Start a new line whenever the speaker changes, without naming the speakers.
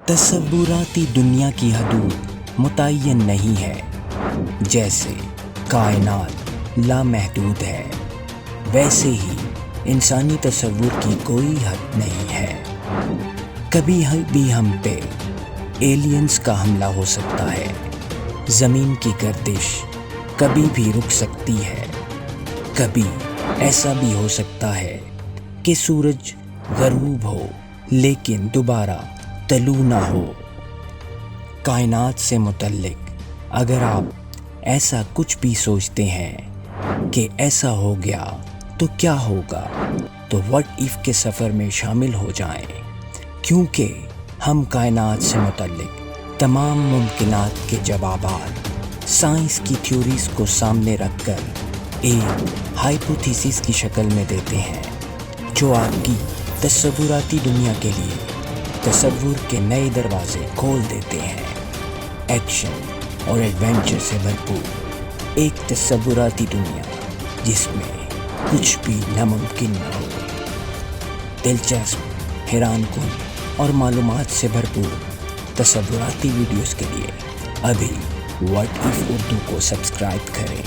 تصوراتی دنیا کی حدود متعین نہیں ہے. جیسے کائنات لامحدود ہے، ویسے ہی انسانی تصور کی کوئی حد نہیں ہے. کبھی بھی ہم پہ ایلینز کا حملہ ہو سکتا ہے. زمین کی گردش کبھی بھی رک سکتی ہے. کبھی ایسا بھی ہو سکتا ہے کہ سورج غروب ہو لیکن دوبارہ طلوع نہ ہو. کائنات سے متعلق اگر آپ ایسا کچھ بھی سوچتے ہیں کہ ایسا ہو گیا تو کیا ہوگا، تو وٹ ایف کے سفر میں شامل ہو جائیں، کیونکہ ہم کائنات سے متعلق تمام ممکنات کے جوابات سائنس کی تھیوریز کو سامنے رکھ کر ایک ہائپوتھیسس کی شکل میں دیتے ہیں جو آپ کی تصوراتی دنیا کے لیے تصور کے نئے دروازے کھول دیتے ہیں. ایکشن اور ایڈونچر سے بھرپور ایک تصوراتی دنیا جس میں کچھ بھی ناممکن نہ ہو. دلچسپ، حیران کن اور معلومات سے بھرپور تصوراتی ویڈیوز کے لیے ابھی وٹ ایف اردو کو سبسکرائب کریں.